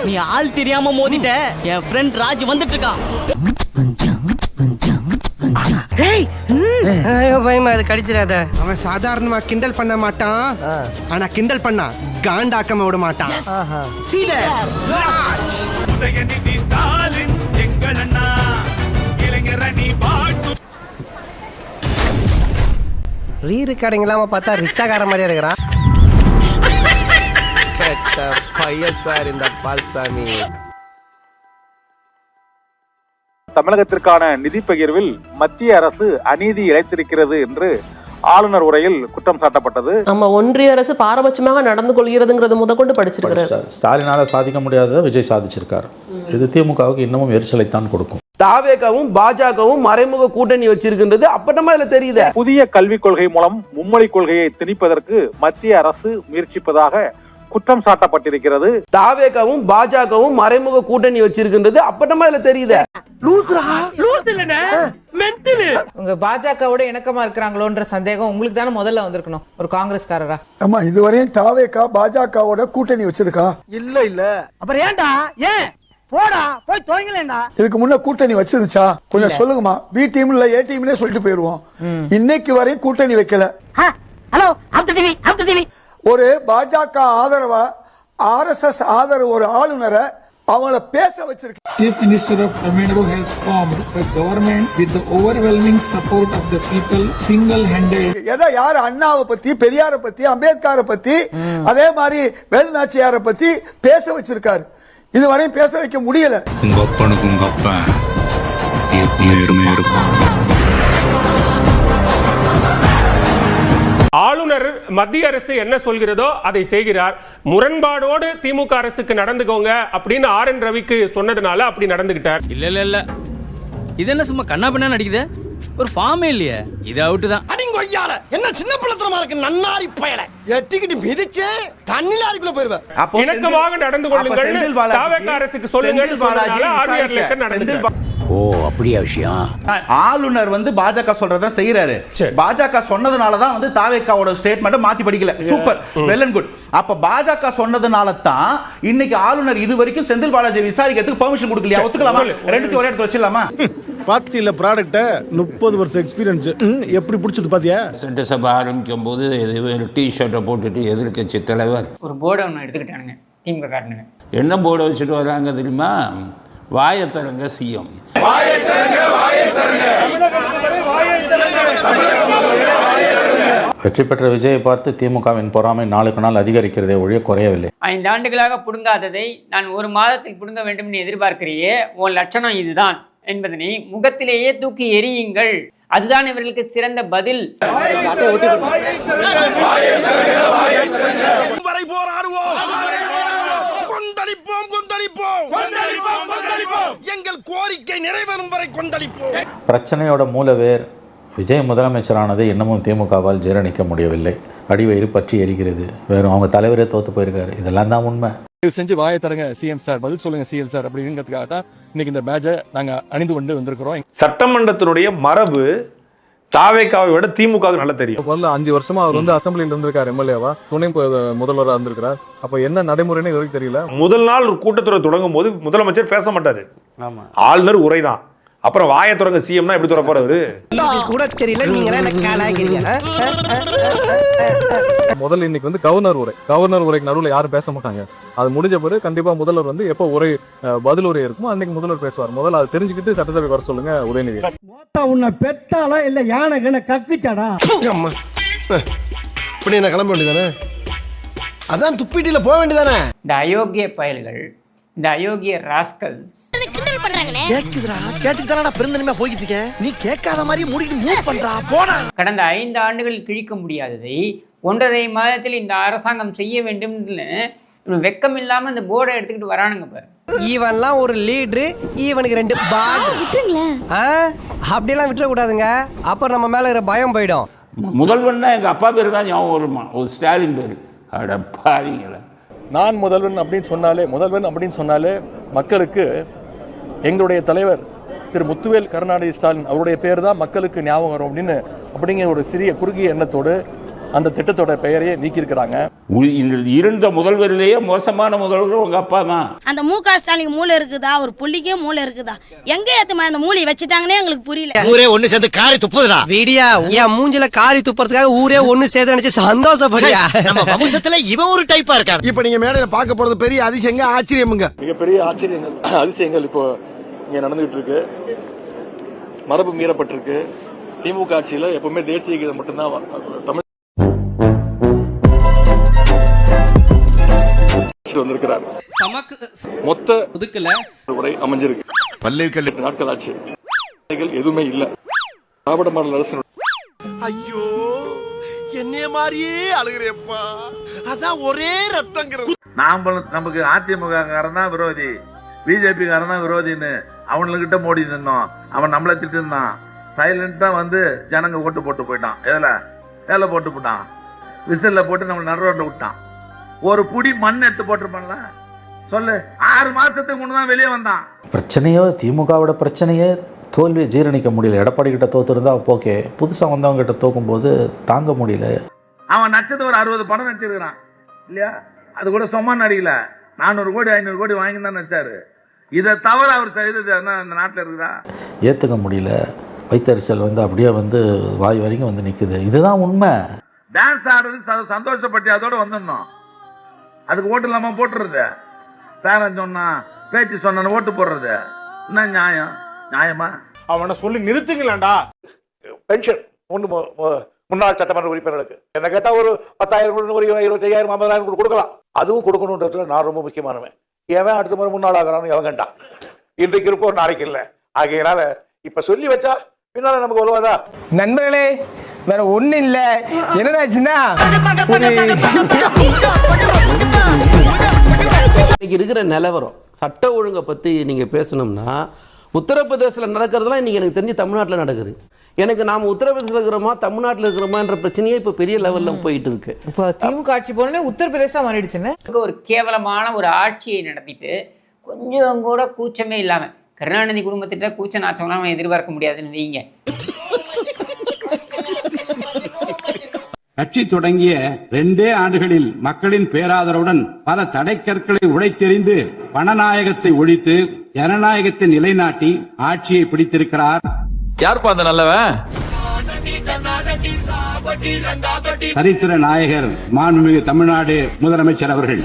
நீ ஆள் தெரியாம மோதிட்ட. என் ஃப்ரெண்ட் ராஜ் வந்துட்டு இருக்கான். பயமா அது கடிச்சிடாத. அவன் சாதாரணமா கிண்டல் பண்ண மாட்டான், ஆனா கிண்டல் பண்ணா காண்டாக்காம விட மாட்டான். ரீரெக்கார்டிங் இல்லாம பார்த்தா ரிச்சாகார மாதிரியா இருக்கிறான். பையன் சார் இந்த பால்சாமி. தமிழகத்திற்கான நிதி பகிர்வில் மத்திய அரசு அநீதி இழைத்திருக்கிறது என்று ஆளுநர் உரையில் குற்றம் சாட்டப்பட்டது. நம்ம ஒன்றிய அரசு பாரபட்சமாக நடந்து கொள்கிறதுங்கிறது முதற்கொண்டு படிச்சிருக்கிறார். ஸ்டாலினால சாதிக்க முடியாததை விஜய் சாதிச்சிருக்காரு. இது திமுகவுக்கு இன்னமும் எரிச்சலைத்தான் கொடுக்கும். தாவேகவும் பாஜகவும் மறைமுக கூட்டணி வச்சிருக்கின்றது அப்பட்டமா இதுல தெரியுது. புதிய கல்விக் கொள்கை மூலம் மும்மொழி கொள்கையை திணிப்பதற்கு மத்திய அரசு முயற்சிப்பதாக குற்றம் சாட்டப்பட்டிருக்கிறது. தாவேகவும் பாஜகவும் மறைமுக கூட்டணி வச்சிருக்கின்றது அப்பட்டமா இதுல தெரியுது. உங்க பாஜகவோட இணக்கமா இருக்கிறாங்களோன்ற சந்தேகம் உங்களுக்கு தானே முதல்ல வந்திருக்கணும் ஒரு காங்கிரஸ்காரரா. ஆமா, இதுவரையும் தாவேகா பாஜகவோட கூட்டணி வச்சிருக்கா? இல்ல அப்புறம் ஏன்டா? ஏன் போடா போய் தோங்கலேண்டா. இதுக்கு முன்ன கூட்டணி வச்சிருச்சா? கொஞ்சம் சொல்லுங்கம்மா. பி டீம் இல்ல ஏ டீம்னே சொல்லிட்டு போயிருவோம். இன்னைக்கு வரையும் கூட்டணி வைக்கல. ஹலோ டிவி ஒரு பாஜக ஆதரவா RSS ஆதரவு ஒரு ஆளுநரை அவங்கள பேச வச்சிருக்கு. Chief Minister of Tamil Nadu has formed a government with the overwhelming support of the people, single-handed. ஏதோ யார் அண்ணாவை பத்தி, பெரியாரை பத்தி, அம்பேத்கரை பத்தி, அதே மாதிரி வேலுநாச்சியாரை பத்தி பேச வச்சிருக்காரு. இதுவரையும் பேச வைக்க முடியல. உங்க அப்பனுக்கு உங்க அப்பா ஆளுநர் மத்திய அரசு என்ன சொல்கிறதோ அதை செய்கிறார். முரண்பாடோடு திமுக அரசுக்கு நடந்துக்கோங்க அப்படின்னு RN ரவிக்கு சொன்னதுனால அப்படி நடந்துகிட்டார். இல்ல இது என்ன சும்மா கண்ணா பின்னா நடிக்குது? ஒரு ஃபார்மே இல்லையே. இது அவுட் தான். அடிங்கொய்யால என்ன சின்ன பிள்ளைத்தனமா இருக்கு. நன்னாரி பயல எட்டிக்கிட்டு மிதிச்சு தண்ணில அடிக்குள்ள போயிருவேன். இணக்கமாக நடந்து கொள்ளுங்கள் தாவேக அரசுக்கு சொல்லுங்கள் சொன்னதால RR லேக்கர் நடந்துட்டார். ஓ அப்படியா விஷயம்? ஆளுநர் பாஜக சொல்றத செய்யறாரு. பாஜக சொன்னதுனாலதான் தாவேகாவோட ஸ்டேட்மெண்ட் மாத்தி படிக்கல. Super, well and good. அப்ப பாஜக சொன்னதுனால தான் இன்னைக்கு ஆளுநர் இது வரைக்கும் செந்தில் பாலாஜி விசாரிக்கிறதுக்கு பெர்மிஷன் கொடுக்கலையா? ஒத்துக்கலாமா? ரெண்டுக்கு ஒரே இடத்துல வச்சிடலாமா? பாத்தியில ப்ராடக்ட்ட 30 வருஷம் எக்ஸ்பீரியன்ஸ் எப்படி பிடிச்சது பாத்தியா? சட்டசபை ஆரம்பிக்கும் போது டிஷர்ட்டை போட்டுட்டு எதிர்கட்சி தலைவர் ஒரு போர்டை ஒன்று எடுத்துக்கிட்டானுங்க திமுக காரணங்க. என்ன போர்டை வச்சுட்டு வராங்க தெரியுமா? வாயத்தரங்க சிஎம். வெற்றி பெற்ற விஜயை பார்த்து திமுகவின் பொறாமை நாளுக்கு நாள் அதிகரிக்கிறதே ஒழிய குறையவில்லை. 5 ஆண்டுகளாக புடுங்காததை நான் ஒரு மாதத்தில் புடுங்க வேண்டும் என்று எதிர்பார்க்கிறியே, உன் லட்சணம் இதுதான் என்பதனை முகத்திலேயே தூக்கி எறியுங்கள். அதுதான் இவர்களுக்கு சிறந்த பதில். எங்கள் கோரிக்கை நிறைவேறும் வரை கொந்தளிப்போம். பிரச்சனையோட மூலவேர் விஜய் முதலமைச்சரானது இன்னமும் திமுகவால் ஜீரணிக்க முடியவில்லை. அடிவயிறு பற்றி எரிகிறது. வெறும் அவங்க தலைவரே தோத்து போயிருக்காரு. இதெல்லாம் தான் உண்மை. செஞ்சு வாயை தரங்க சிஎம் சார், பதில் சொல்லுங்க சிஎம் சார் அப்படிங்கிறதுக்காக தான் இன்னைக்கு இந்த பேட்சை நாங்க அணிந்து கொண்டு வந்திருக்கிறோம். சட்டமன்றத்தினுடைய மரபு தாவேகாவை விட திமுக நல்லா தெரியும். 5 வருஷமா அவர் அசம்பிளில இருந்திருக்காரு, எம்எல்ஏவா, துணை முதல்வராக இருந்திருக்கிறார். அப்ப என்ன நடைமுறைன்னு இது வரைக்கும் தெரியல. முதல் நாள் ஒரு கூட்டத்தொடர் தொடங்கும் போது முதலமைச்சர் பேச மாட்டாரு. ஆளுநர் உரைதான். அப்புறம் வாயை தொடங்க சிஎம்னா எப்படி தொடர போறாரு கூட தெரியல. நீங்களே எனக்கு காலாகிறீங்க. முதல்ல இன்னைக்கு கவர்னர் உரை. கவர்னர் உரைக்கு நடுவில் யாரும் பேச மாட்டாங்க. அது முடிஞ்ச பிறகு கண்டிப்பா முதல்வர் எப்போ உரை பதில் உரை இருக்குமோ அன்னைக்கு முதல்வர் பேசுவார். முதல்ல அதை தெரிஞ்சுக்கிட்டு சட்டசபை வர சொல்லுங்க உதயநிதி. உன்னை பெத்தாலா இல்ல யானை கண்ண கக்குச்சாடா? இப்படி என்ன கிளம்ப வேண்டியதானே? அதான் துப்பிட்டில போக வேண்டியதானே? இந்த அயோக்கிய பயல்கள், இந்த அயோக்கிய ராஸ்கல்ஸ் கேக்குதுடா. கேட்டுதானடா பெருந்தன்மையா போயிட்டு இருக்கேன். நீ கேட்காத மாதிரி மூடிட்டு மூவ் பண்றா. போடா. கடந்த 5 ஆண்டுகளில் கிழிக்க முடியாததை 1.5 மாதத்தில் இந்த அரசாங்கம் செய்ய வேண்டும்னு வெக்கம் இல்லாம இந்த போர்டை எடுத்துக்கிட்டு வரானுங்க பாரு. இவன்லாம் ஒரு லீடரு, இவனுக்கு 2 பால் விட்டுங்களேன். அப்படியெல்லாம் விட்டுற கூடாதுங்க. அப்புறம் நம்ம மேல இருக்கிற பயம் போயிடும். முதல்வன்னா எங்க அப்பா பேர் தான் ஞாபகம் வருமா? ஒரு ஸ்டாலின் பேர். அட பாவிங்களா. நான் முதல்வன் அப்படின்னு சொன்னாலே மக்களுக்கு எங்களுடைய தலைவர் திரு முத்துவேல் கருணாநிதி ஸ்டாலின் அவருடைய பேர் தான் மக்களுக்கு ஞாபகம் வரும் அப்படிங்கிற ஒரு சிறிய குறுகிய எண்ணத்தோடு அந்த திட்டத்தோட பெயரையே நீக்கியிருக்கிறாங்க. இருந்த முதல்வரிலேயே மோசமான முதல்வர் உங்க அப்பா தான். அந்த மு.க. ஸ்டாலினுக்கு மூளை இருக்குதா, ஒரு புள்ளிக்கே மூளை இருக்குதா, எங்க ஏத்தமா அந்த மூளையை வச்சுட்டாங்கன்னே எங்களுக்கு புரியல. ஊரே ஒண்ணு சேர்ந்து காரி துப்புதுடா. வீடியா என் மூஞ்சில காரி துப்புறதுக்காக ஊரே ஒண்ணு சேர்ந்து நினைச்சு சந்தோஷப்படியா. நம்ம வம்சத்துல இவன் ஒரு டைப்பா இருக்கான். இப்ப நீங்க மேடையில பார்க்க போறது பெரிய அதிசயங்க, ஆச்சரியமுங்க. மிகப்பெரிய அதிசயங்கள் இப்போ இங்க நடந்துகிட்டு இருக்கு. மரபு மீறப்பட்டிருக்கு. திமுக ஆட்சியில எப்பவுமே தேசிய கீதம் மட்டும்தான் தமிழ் வந்திருக்கிறார். மொத்த ஒதுக்கல உரை அமைஞ்சிருக்கு. பல்கலைக்கழக நாட்கள் ஆட்சி எதுவுமே இல்ல. திராவிட மாடல் அரசு. ஐயோ என்னைய மாதிரியே அழுகிறேப்பா. அதான் ஒரே ரத்தங்கிறது. நமக்கு அதிமுக காரன் தான் விரோதி, பிஜேபி காரன் தான் விரோதின்னு அவனுக்கிட்ட மோடி நின்னோம். அவன் நம்மளை திட்டு இருந்தான். சைலண்டா வந்து ஜனங்க ஓட்டு போட்டு போயிட்டான். எதுல வேலை போட்டு போட்டான், விசில்ல போட்டு நம்ம நடு ரோட்ல விட்டான். ஒரு புடி மண் எடுத்து போட்டிருப்பான்ல சொல்லு. 6 மாசத்துக்கு முன்னதான் வெளியே வந்தான். பிரச்சனையோ திமுகவோட பிரச்சனையே தோல்வியை ஜீரணிக்க முடியல. எடப்பாடி கிட்ட தோத்துருந்தா ஓகே, புதுசாக வந்தவங்க கிட்ட தோக்கும் போது தாங்க முடியல. அவன் நச்சது ஒரு 60 படம் நடிச்சிருக்கிறான் இல்லையா? அது கூட சும்மா நடிக்கல. 400 கோடி 500 கோடி வாங்கி தான் நடிச்சாரு. இதை தவிர அவர் செய்தது அந்த நாட்டில் இருக்குதா? ஏற்றுக்க முடியல. வைத்தறிச்சல் வந்து அப்படியே வந்து வாய் வரைக்கும் வந்து நிற்குது. இதுதான் உண்மை. டான்ஸ் ஆடுறது சந்தோஷப்பட்டு அதோட வந்துடணும். அதுக்கு ஓட்டு இல்லாம போட்டுறது, பேரன் சொன்னா பேச்சு சொன்ன ஓட்டு போடுறது என்ன நியாயம்? நியாயமா? அவனை சொல்லி நிறுத்துங்களேன்டா. பென்ஷன் முன்னாள் சட்டமன்ற உறுப்பினர்களுக்கு என்ன கேட்டா ஒரு 10,000 ஒரு 25,000 50,000 கொடுக்கலாம். அதுவும் கொடுக்கணுன்றதுல நான் ரொம்ப முக்கியமானவன். ஏன் அடுத்த முறை முன்னாள் ஆகிறான்னு எவங்கண்டா. இன்றைக்கு இருப்போம் நாளைக்கு இல்லை. ஆகையினால இப்ப சொல்லி வச்சா பின்னால நமக்கு உதவாதா? நண்பர்களே வேற ஒண்ணு இல்ல. என்னடாச்சுன்னா இன்னைக்கு இருக்கிற நிலவரம் சட்ட ஒழுங்கை பற்றி நீங்கள் பேசணும்னா உத்தரப்பிரதேசத்தில் நடக்கிறதுலாம் இன்றைக்கி எனக்கு தெரிஞ்சு தமிழ்நாட்டில் நடக்குது. எனக்கு நாம் உத்தரப்பிரதேசத்தில் இருக்கிறோமா தமிழ்நாட்டில் இருக்கிறோமான்ற பிரச்சனையே இப்போ பெரிய லெவலில் போயிட்டு இருக்கு. இப்போ திமுக ஆட்சி போனே உத்தரப்பிரதேசம் மாறிடுச்சுன்னு ஒரு கேவலமான ஒரு ஆட்சியை நடத்திட்டு கொஞ்சம் கூட கூச்சமே இல்லாமல் கருணாநிதி குடும்பத்திட்ட கூச்ச நாச்சம்லாம் நம்ம எதிர்பார்க்க முடியாதுன்னு வைங்க. கட்சி தொடங்கிய 2 ஆண்டுகளில் மக்களின் பேராதரவுடன் பல தடைக்கற்களை உடைத்தெறிந்து பணநாயகத்தை ஒழித்து ஜனநாயகத்தை நிலைநாட்டி ஆட்சியை பிடித்திருக்கிறார். யாருப்பா அந்த நல்லவன்? சரித்திர நாயகர் மாண்புமிகு தமிழ்நாடு முதலமைச்சர் அவர்கள்.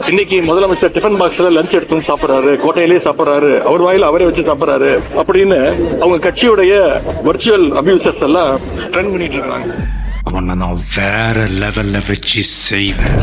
இன்னைக்கு முதலமைச்சர் டிஃபன் பாக்ஸ்ல லஞ்ச் எடுத்து சாப்பிடுறாரு, கோட்டையிலேயே சாப்பிடுறாரு, அவர் வாயில அவரே வச்சு சாப்பிடுறாரு அப்படின்னு அவங்க கட்சியுடைய வர்ச்சுவல் அபியூசர்ஸ் எல்லாம் ட்ரெண்ட் பண்ணிட்டு இருக்காங்க. அவனை நான் வேற லெவல்ல வச்சு செய்வேன்.